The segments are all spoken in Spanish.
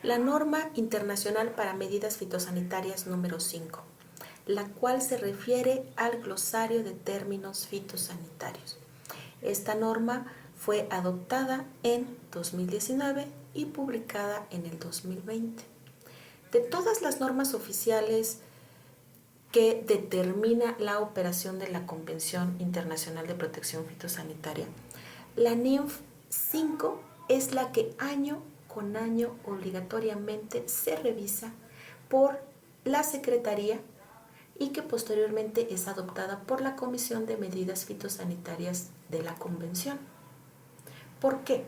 la norma internacional para medidas fitosanitarias número 5, la cual se refiere al glosario de términos fitosanitarios. Esta norma fue adoptada en 2019 y publicada en el 2020. De todas las normas oficiales que determina la operación de la Convención Internacional de Protección Fitosanitaria, la NIMF 5 es la que año con año obligatoriamente se revisa por la Secretaría y que posteriormente es adoptada por la Comisión de Medidas Fitosanitarias de la Convención. ¿Por qué?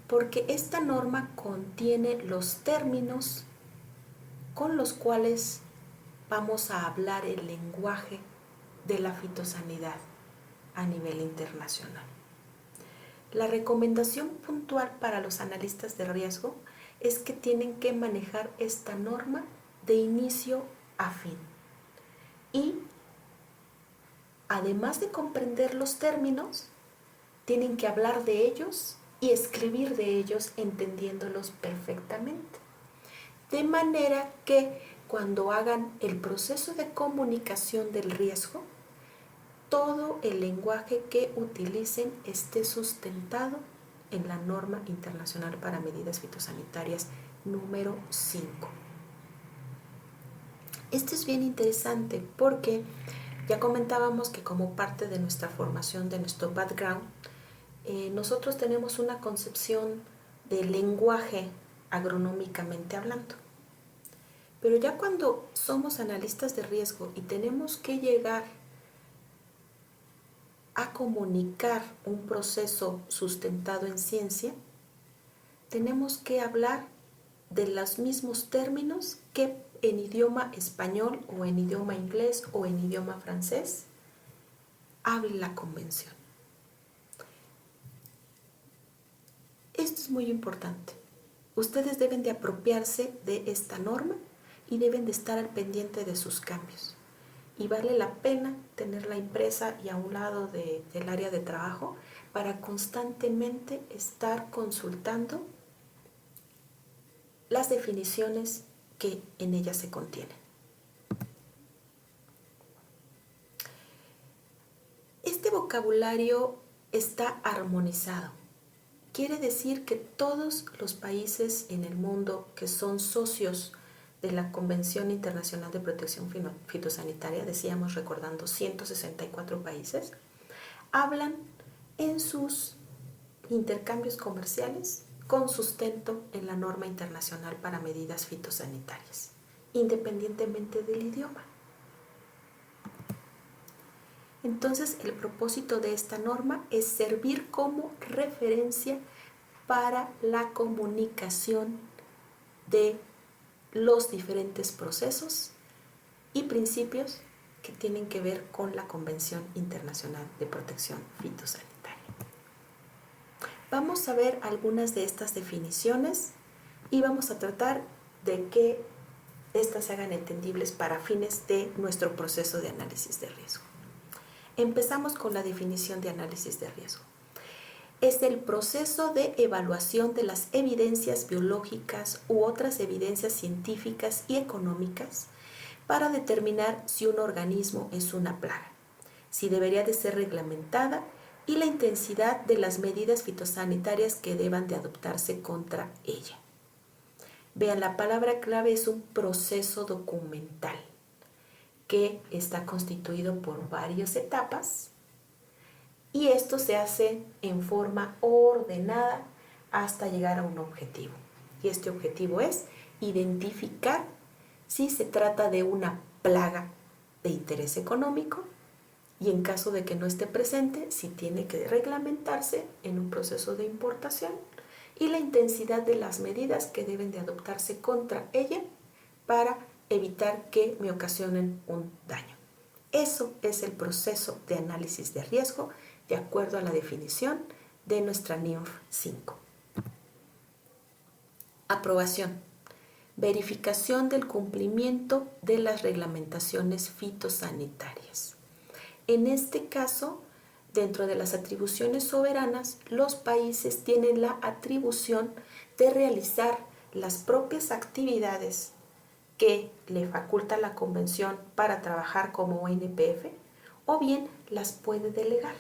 Porque esta norma contiene los términos con los cuales vamos a hablar el lenguaje de la fitosanidad a nivel internacional. La recomendación puntual para los analistas de riesgo es que tienen que manejar esta norma de inicio a fin. Y además de comprender los términos, tienen que hablar de ellos y escribir de ellos entendiéndolos perfectamente. De manera que cuando hagan el proceso de comunicación del riesgo, todo el lenguaje que utilicen esté sustentado en la norma internacional para medidas fitosanitarias número 5. Esto es bien interesante porque ya comentábamos que como parte de nuestra formación, de nuestro background, nosotros tenemos una concepción de lenguaje agronómicamente hablando. Pero ya cuando somos analistas de riesgo y tenemos que llegar a comunicar un proceso sustentado en ciencia, tenemos que hablar de los mismos términos que en idioma español o en idioma inglés o en idioma francés hable la convención. Esto es muy importante. Ustedes deben de apropiarse de esta norma y deben de estar al pendiente de sus cambios. Y vale la pena tenerla impresa y a un lado del área de trabajo para constantemente estar consultando las definiciones que en ella se contienen. Este vocabulario está armonizado. Quiere decir que todos los países en el mundo que son socios de la Convención Internacional de Protección Fitosanitaria, decíamos recordando 164 países, hablan en sus intercambios comerciales con sustento en la norma internacional para medidas fitosanitarias, independientemente del idioma. Entonces, el propósito de esta norma es servir como referencia para la comunicación de los diferentes procesos y principios que tienen que ver con la Convención Internacional de Protección Fitosanitaria. Vamos a ver algunas de estas definiciones y vamos a tratar de que estas se hagan entendibles para fines de nuestro proceso de análisis de riesgo. Empezamos con la definición de análisis de riesgo. Es el proceso de evaluación de las evidencias biológicas u otras evidencias científicas y económicas para determinar si un organismo es una plaga, si debería de ser reglamentada y la intensidad de las medidas fitosanitarias que deban de adoptarse contra ella. Vean, la palabra clave es un proceso documental que está constituido por varias etapas y esto se hace en forma ordenada hasta llegar a un objetivo. Y este objetivo es identificar si se trata de una plaga de interés económico y en caso de que no esté presente, si tiene que reglamentarse en un proceso de importación y la intensidad de las medidas que deben de adoptarse contra ella para evitar que me ocasionen un daño. Eso es el proceso de análisis de riesgo de acuerdo a la definición de nuestra NIMF 5. Aprobación. Verificación del cumplimiento de las reglamentaciones fitosanitarias. En este caso, dentro de las atribuciones soberanas, los países tienen la atribución de realizar las propias actividades que le faculta la convención para trabajar como ONPF, o bien las puede delegar.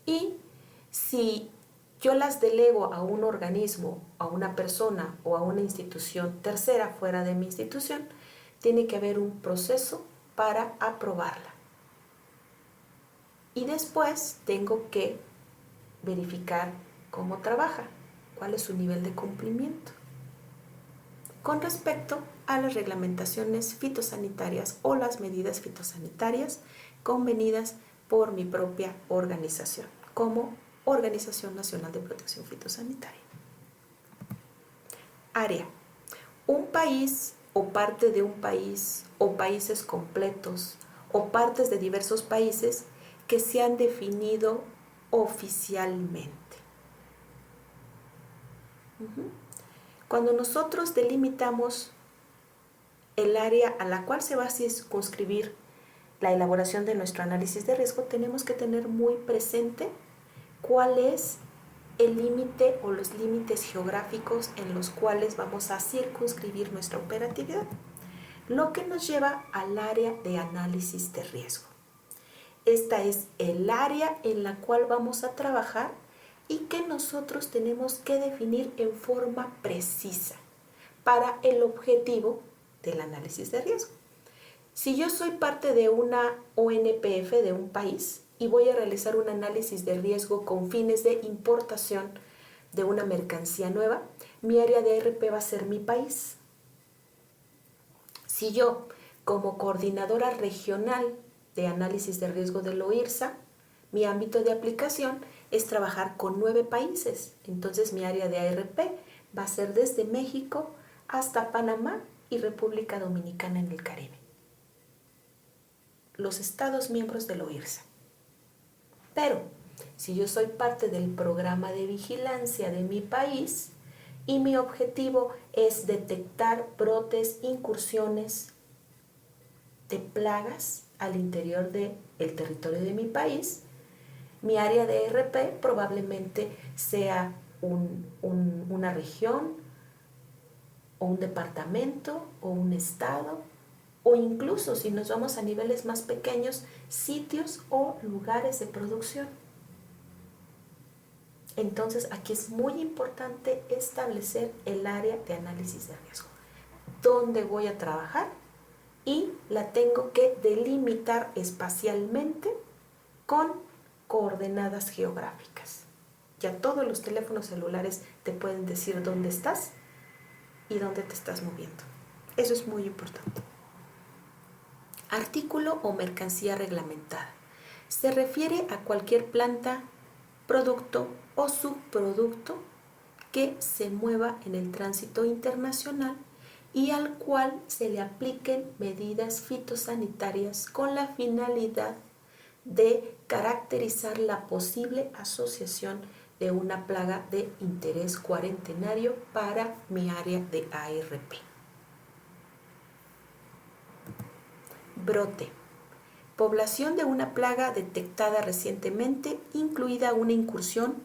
Y si yo las delego a un organismo, a una persona o a una institución tercera fuera de mi institución, tiene que haber un proceso para aprobarla. Y después tengo que verificar cómo trabaja, cuál es su nivel de cumplimiento con respecto a las reglamentaciones fitosanitarias o las medidas fitosanitarias convenidas por mi propia organización, como Organización Nacional de Protección Fitosanitaria. Área. Un país o parte de un país o países completos o partes de diversos países que se han definido oficialmente. Cuando nosotros delimitamos el área a la cual se va a circunscribir la elaboración de nuestro análisis de riesgo, tenemos que tener muy presente cuál es el límite o los límites geográficos en los cuales vamos a circunscribir nuestra operatividad, lo que nos lleva al área de análisis de riesgo. Esta es el área en la cual vamos a trabajar y que nosotros tenemos que definir en forma precisa para el objetivo del análisis de riesgo. Si yo soy parte de una ONPF de un país y voy a realizar un análisis de riesgo con fines de importación de una mercancía nueva, mi área de ARP va a ser mi país. Si yo, como coordinadora regional de análisis de riesgo del OIRSA, mi ámbito de aplicación es trabajar con 9 países, entonces mi área de ARP va a ser desde México hasta Panamá y República Dominicana en el Caribe. Los estados miembros del OIRSA. Pero si yo soy parte del programa de vigilancia de mi país y mi objetivo es detectar brotes, incursiones de plagas al interior del territorio de mi país, mi área de ARP probablemente sea una región o un departamento o un estado, o incluso si nos vamos a niveles más pequeños, sitios o lugares de producción. Entonces aquí es muy importante establecer el área de análisis de riesgo, dónde voy a trabajar, y la tengo que delimitar espacialmente con coordenadas geográficas. Ya todos los teléfonos celulares te pueden decir dónde estás y dónde te estás moviendo. Eso es muy importante. Artículo o mercancía reglamentada. Se refiere a cualquier planta, producto o subproducto que se mueva en el tránsito internacional y al cual se le apliquen medidas fitosanitarias con la finalidad de caracterizar la posible asociación de una plaga de interés cuarentenario para mi área de ARP. Brote. Población de una plaga detectada recientemente, incluida una incursión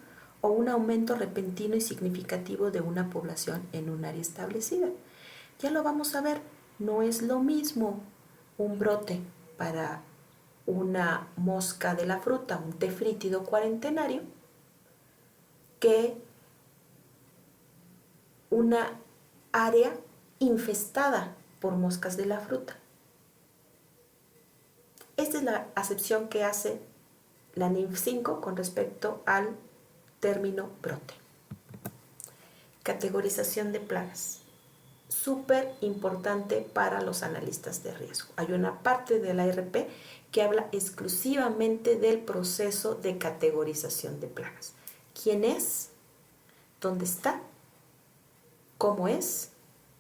o un aumento repentino y significativo de una población en un área establecida. Ya lo vamos a ver, no es lo mismo un brote para una mosca de la fruta, un tefrítido cuarentenario, que una área infestada por moscas de la fruta. Esta es la acepción que hace la NIMF 5 con respecto al término brote. Categorización de plagas. Súper importante para los analistas de riesgo. Hay una parte de la ARP que habla exclusivamente del proceso de categorización de plagas. ¿Quién es? ¿Dónde está? ¿Cómo es?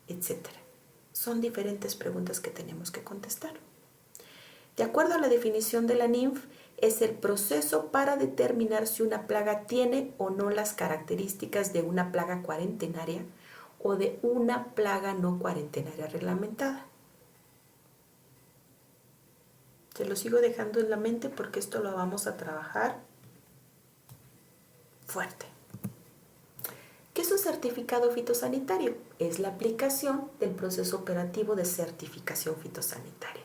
Etcétera. Son diferentes preguntas que tenemos que contestar. De acuerdo a la definición de la NIMF, es el proceso para determinar si una plaga tiene o no las características de una plaga cuarentenaria o de una plaga no cuarentenaria reglamentada. Te lo sigo dejando en la mente porque esto lo vamos a trabajar fuerte. ¿Qué es un certificado fitosanitario? Es la aplicación del proceso operativo de certificación fitosanitaria.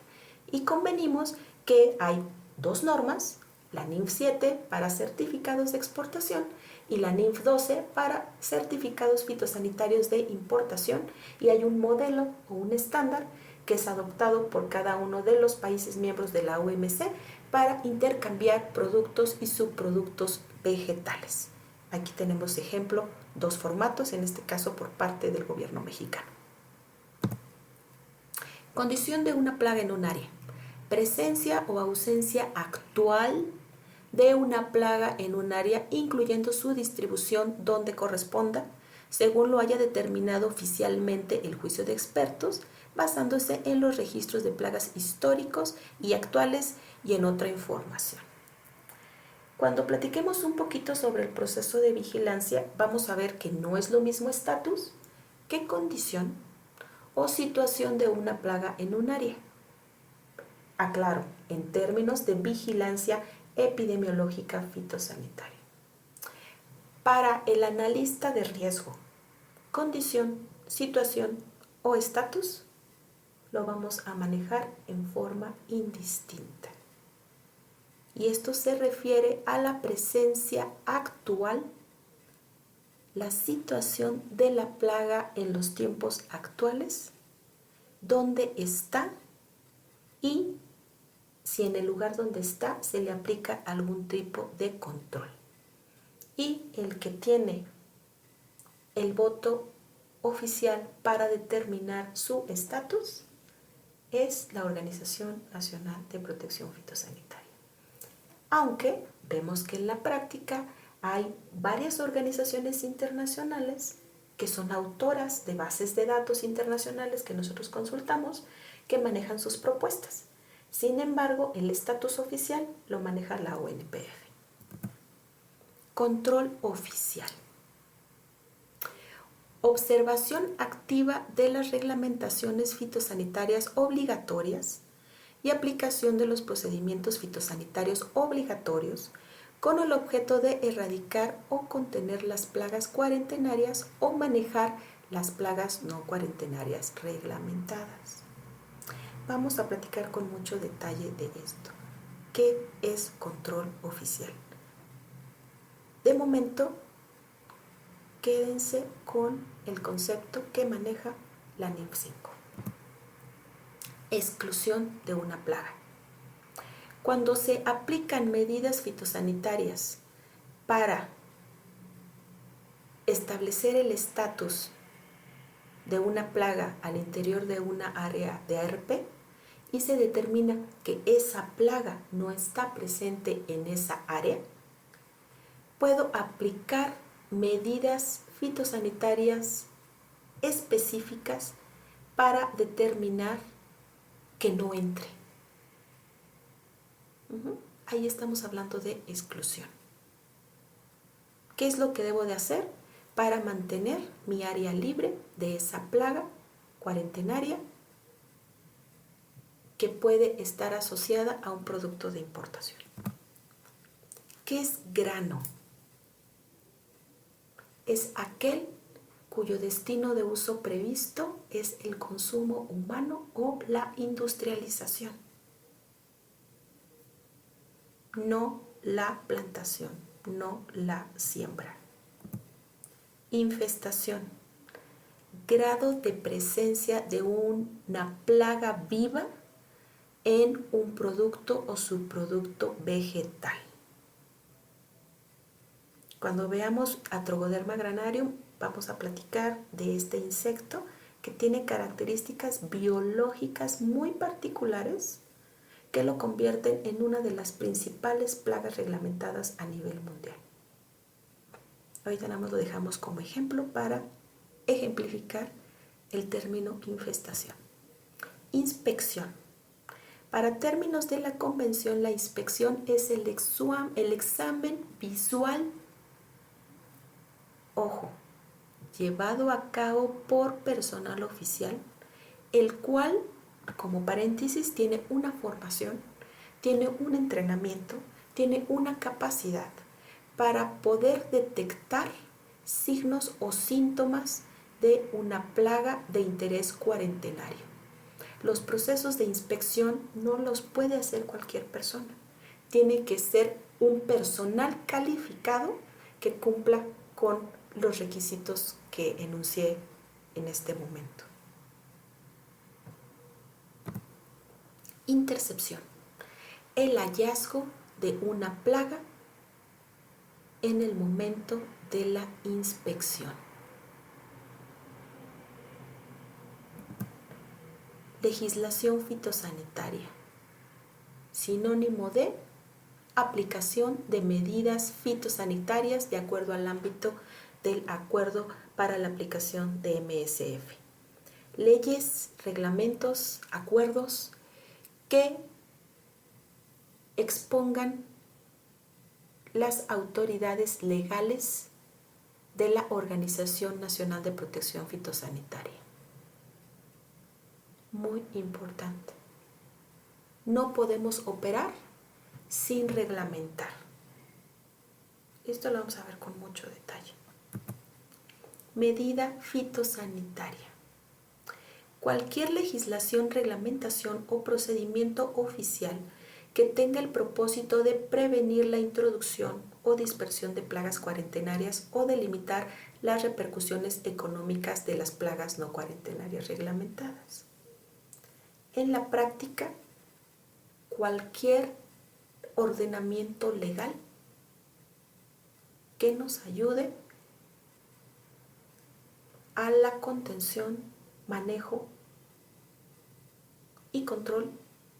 Y convenimos que hay dos normas, la NINF 7 para certificados de exportación y la NINF 12 para certificados fitosanitarios de importación, y hay un modelo o un estándar que es adoptado por cada uno de los países miembros de la OMC para intercambiar productos y subproductos vegetales. Aquí tenemos ejemplo, dos formatos, en este caso por parte del gobierno mexicano. Condición de una plaga en un área. Presencia o ausencia actual de una plaga en un área, incluyendo su distribución donde corresponda, según lo haya determinado oficialmente el juicio de expertos, basándose en los registros de plagas históricos y actuales y en otra información. Cuando platiquemos un poquito sobre el proceso de vigilancia, vamos a ver que no es lo mismo estatus que condición o situación de una plaga en un área. Aclaro, en términos de vigilancia epidemiológica fitosanitaria. Para el analista de riesgo, condición, situación o estatus lo vamos a manejar en forma indistinta. Y esto se refiere a la presencia actual, la situación de la plaga en los tiempos actuales, dónde está y si en el lugar donde está se le aplica algún tipo de control. Y el que tiene el voto oficial para determinar su estatus es la Organización Nacional de Protección Fitosanitaria. Aunque vemos que en la práctica hay varias organizaciones internacionales que son autoras de bases de datos internacionales que nosotros consultamos, que manejan sus propuestas. Sin embargo, el estatus oficial lo maneja la ONPF. Control oficial. Observación activa de las reglamentaciones fitosanitarias obligatorias y aplicación de los procedimientos fitosanitarios obligatorios con el objeto de erradicar o contener las plagas cuarentenarias o manejar las plagas no cuarentenarias reglamentadas. Vamos a platicar con mucho detalle de esto. ¿Qué es control oficial? De momento, quédense con el concepto que maneja la NINF 5. Exclusión de una plaga. Cuando se aplican medidas fitosanitarias para establecer el estatus de una plaga al interior de una área de ARP y se determina que esa plaga no está presente en esa área, puedo aplicar medidas fitosanitarias específicas para determinar que no entre. Ahí estamos hablando de exclusión. ¿Qué es lo que debo de hacer para mantener mi área libre de esa plaga cuarentenaria que puede estar asociada a un producto de importación? ¿Qué es grano? Es aquel cuyo destino de uso previsto es el consumo humano o la industrialización, no la plantación, no la siembra. Infestación, grado de presencia de una plaga viva en un producto o subproducto vegetal. Cuando veamos a Trogoderma granarium, vamos a platicar de este insecto que tiene características biológicas muy particulares que lo convierten en una de las principales plagas reglamentadas a nivel mundial. Ahorita nada más lo dejamos como ejemplo para ejemplificar el término infestación. Inspección. Para términos de la convención, la inspección es el examen visual, ojo, llevado a cabo por personal oficial, el cual, como paréntesis, tiene una formación, tiene un entrenamiento, tiene una capacidad para poder detectar signos o síntomas de una plaga de interés cuarentenario. Los procesos de inspección no los puede hacer cualquier persona. Tiene que ser un personal calificado que cumpla con los requisitos que enuncié en este momento. Intercepción. El hallazgo de una plaga en el momento de la inspección. Legislación fitosanitaria. Sinónimo de aplicación de medidas fitosanitarias de acuerdo al ámbito del Acuerdo para la aplicación de MSF. Leyes, reglamentos, acuerdos que expongan las autoridades legales de la Organización Nacional de Protección Fitosanitaria. Muy importante. No podemos operar sin reglamentar. Esto lo vamos a ver con mucho detalle. Medida fitosanitaria. Cualquier legislación, reglamentación o procedimiento oficial que tenga el propósito de prevenir la introducción o dispersión de plagas cuarentenarias o de limitar las repercusiones económicas de las plagas no cuarentenarias reglamentadas. En la práctica, cualquier ordenamiento legal que nos ayude a la contención, manejo y control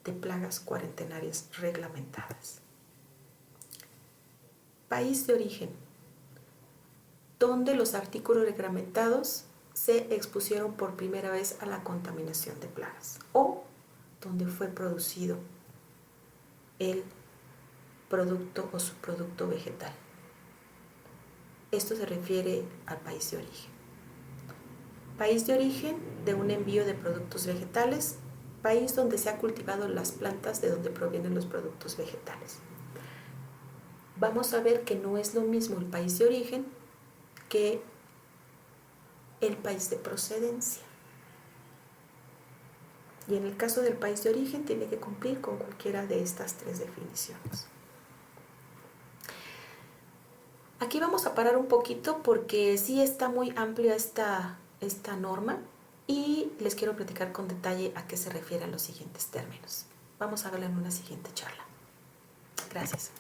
de plagas cuarentenarias reglamentadas. País de origen, donde los artículos reglamentados se expusieron por primera vez a la contaminación de plagas o donde fue producido el producto o subproducto vegetal. Esto se refiere al país de origen. País de origen de un envío de productos vegetales, país donde se han cultivado las plantas de donde provienen los productos vegetales. Vamos a ver que no es lo mismo el país de origen que el país de procedencia. Y en el caso del país de origen tiene que cumplir con cualquiera de estas tres definiciones. Aquí vamos a parar un poquito porque sí está muy amplia esta norma y les quiero platicar con detalle a qué se refieren los siguientes términos. Vamos a verlo en una siguiente charla. Gracias.